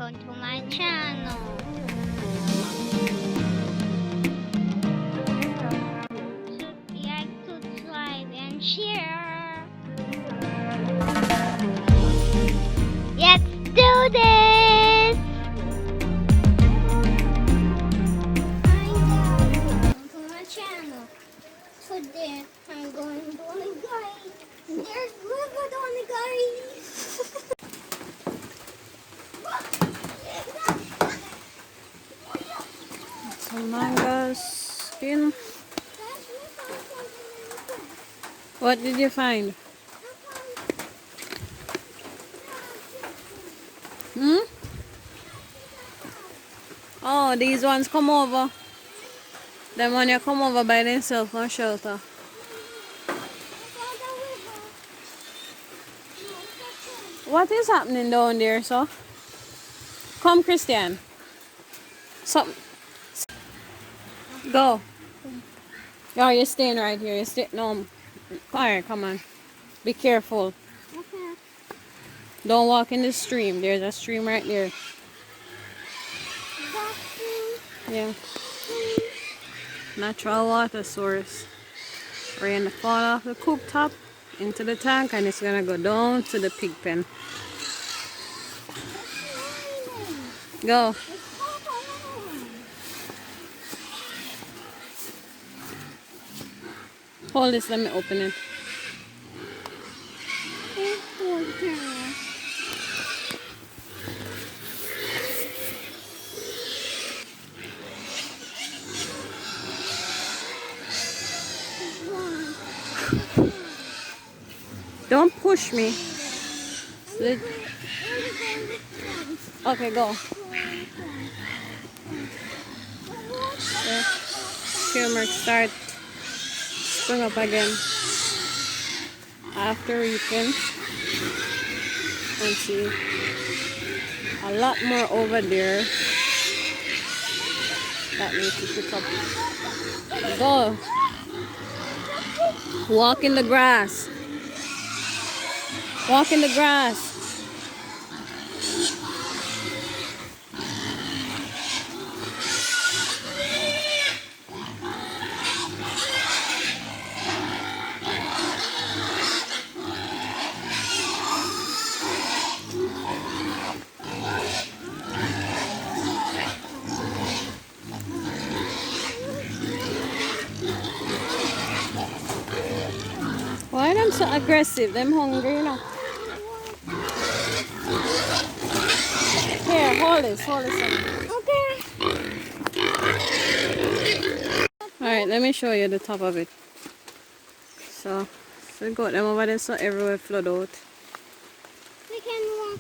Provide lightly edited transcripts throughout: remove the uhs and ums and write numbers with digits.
welcome to my channel. Like, subscribe, and share. Let's do this! Hi guys, welcome to my channel. Today I'm going to the guys. There's liquid on the guys. Some mango skin. What did you find? Hmm? Oh, these ones come over. Them when you come over by themselves from shelter. What is happening down there, so? Come, Christian. Some. Go. Oh, you're staying right here. You're staying. No. Alright, come on. Be careful. Okay. Don't walk in the stream. There's a stream right there. Yeah. Natural water source. We're gonna fall off the coop top into the tank and it's gonna go down to the pig pen. Go. Hold this, let me open it. Don't push me. Okay, go. Yeah. Camera start. Spring up again. After reaping. And see. A lot more over there. That needs to pick up. Go. Walk in the grass. Walk in the grass. Why are them so aggressive? Them hungry, you know. Here, hold this. Okay. Alright, let me show you the top of it. So we got them over there so everywhere flood out. We can walk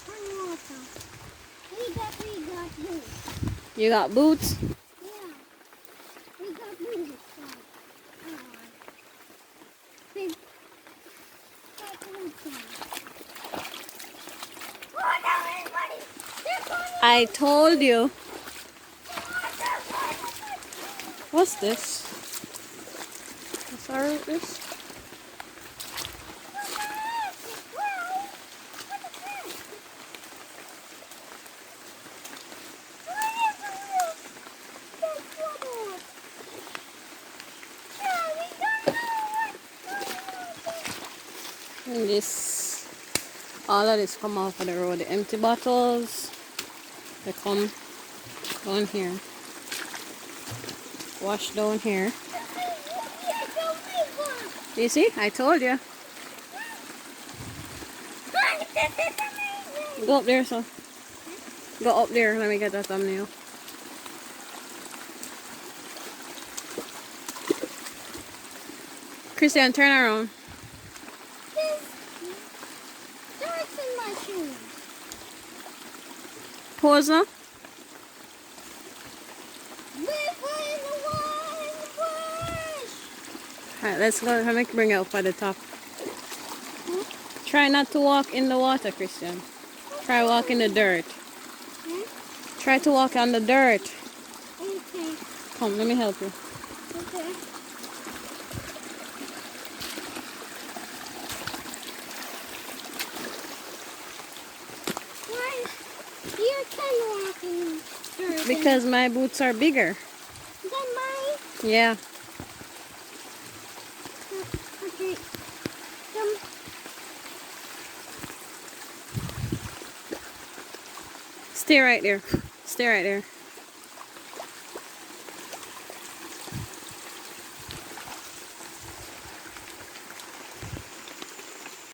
on water. We got boots. You got boots? Yeah. We got boots. Big. Got boots on. Oh, no, everybody. They're going I told you. What's this? What's our this? And this, all of this come off of the road. The empty bottles, they come down here. Wash down here. You see? I told you. Go up there, so. Go up there. Let me get that thumbnail. Christian, turn around. Darts in my shoes. Pause now. Alright, let's go. Let me bring it up at the top. Try not to walk in the water, Christian. Try walk in the dirt. Try to walk on the dirt. Okay. Come, let me help you. Okay. Why You can walk in dirt. Because my boots are bigger. Then mine. Yeah. Okay. Come. Stay right there. Stay right there.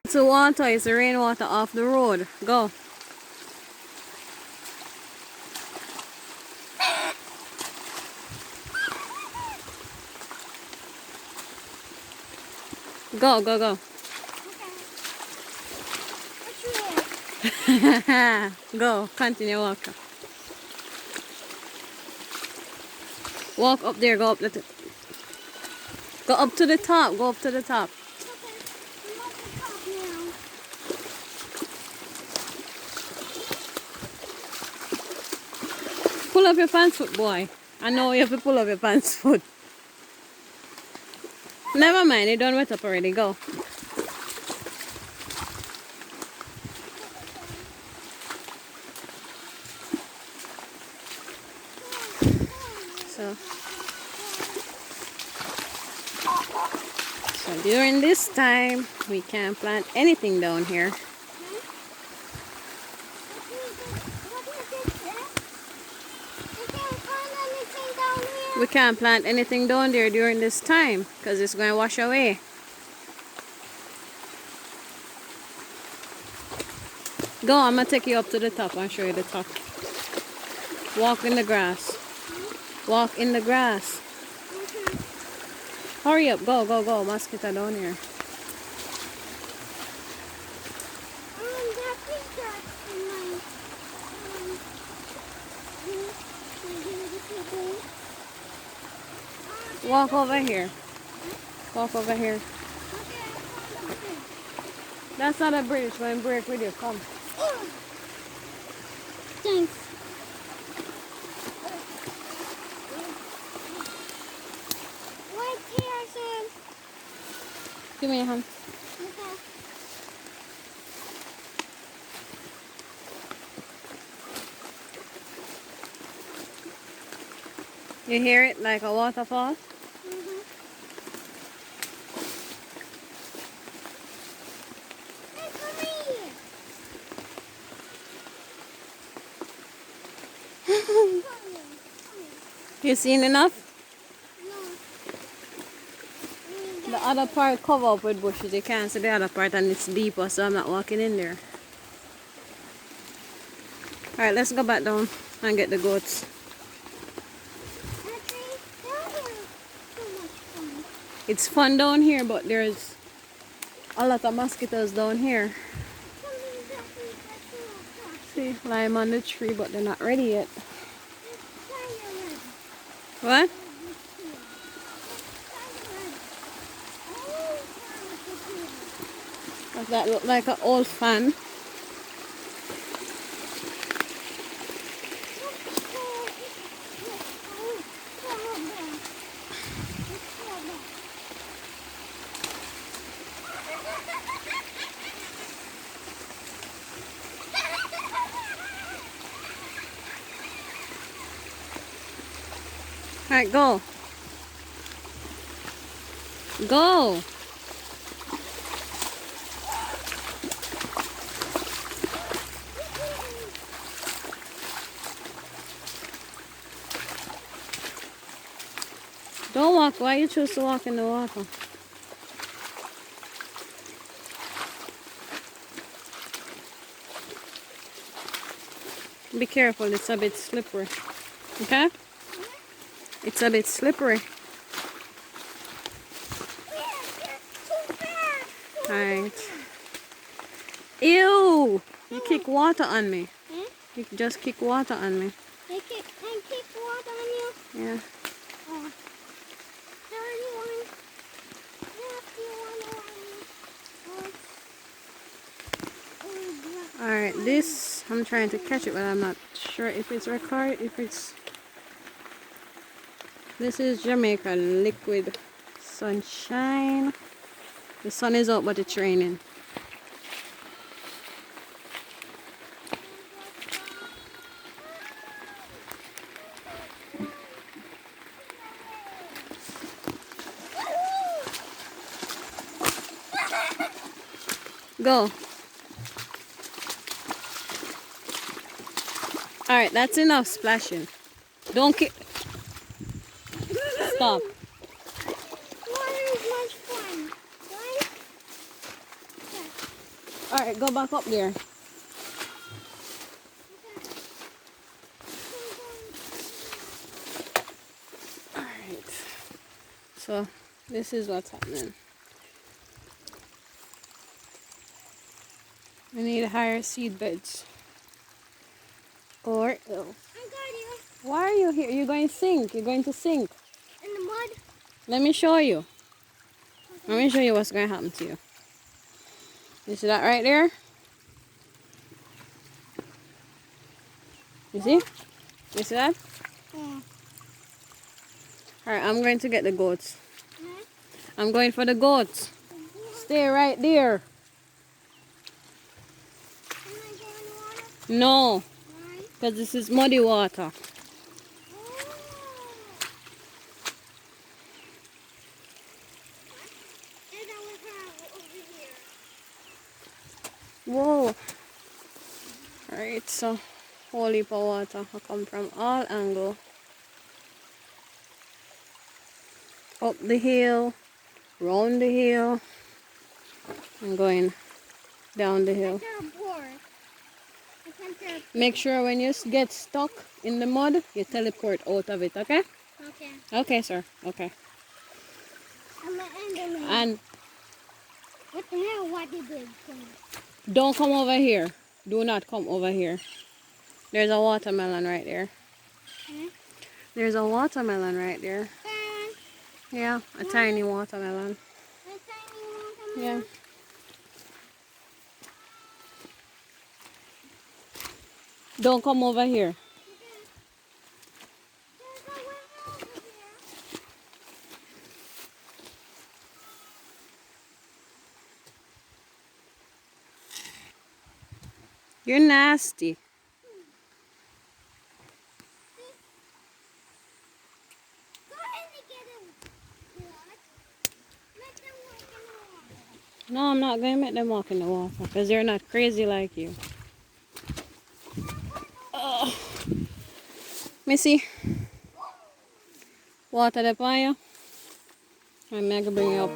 It's the water, it's the rainwater off the road. Go. Go, go, go. Okay. Which way? Go, continue walking. Walk up there, go up go up to the top, go up to the top. Okay. I'm at the top now. Pull up your pants foot, boy. I know you have to pull up your pants foot. Never mind, it done wet up already, go. So during this time, we can't plant anything down here. We can't plant anything down there during this time because it's going to wash away. Go, I'm going to take you up to the top and show you the top. Walk in the grass. Walk in the grass. Hurry up, go, go, go. Mosquito down here. Walk over here. Walk over here. That's not a bridge. It's going to break with you. Come. Thanks. Wait here, Sam. Give me a hand. Okay. You hear it like a waterfall? Hey, come here. Come here. Come here. You seen enough? No. The other part covered up with bushes. You can't see the other part and it's deeper, so I'm not walking in there. Alright, let's go back down and get the goats. It's fun down here, but there's a lot of mosquitoes down here. See, lime on the tree, but they're not ready yet. What? Does that look like an old fan? Alright, go. Go. Don't walk. Why you choose to walk in the water? Be careful, it's a bit slippery. Okay? It's a bit slippery. Alright. Ew! You kick water on me. You just kick water on me. I kick water on you? Yeah. Oh. Alright, this, I'm trying to catch it, but I'm not sure if it's recorded, this is Jamaica liquid sunshine. The sun is out, but it's raining. Go. Alright, that's enough splashing. Don't keep. Stop. Water is much fun. Right? Alright, go back up there. Alright. So, this is what's happening. We need higher seed beds. Or else. I got you. Why are you here? You're going to sink. You're going to sink. In the mud. Let me show you. Let me show you what's going to happen to you. You see that right there? You see? You see that? Yeah. Alright, I'm going to get the goats. Huh? I'm going for the goats. Stay right there. Am I going in the water? No, Why? because this is muddy water. Oh. And I was over here. Whoa. Alright, so whole heap of water. I come from all angles. Up the hill, round the hill, and going down the hill. They're bored. I can't tell. Make sure when you get stuck in the mud, you teleport out of it, okay? Okay. Okay, sir. Okay. I'm an enderman. And What the hell? What did they do? don't come over here. Do not come over here. There's a watermelon right there. Huh? There's a watermelon right there. Yeah, a tiny watermelon. A tiny watermelon? Yeah. Don't come over here. There's a window over here. You're nasty. Go ahead and get him. What? Let them walk in the water. No, I'm not going to make them walk in the water because they're not crazy like you. Oh. Missy, water the fire. I'm going to bring you up.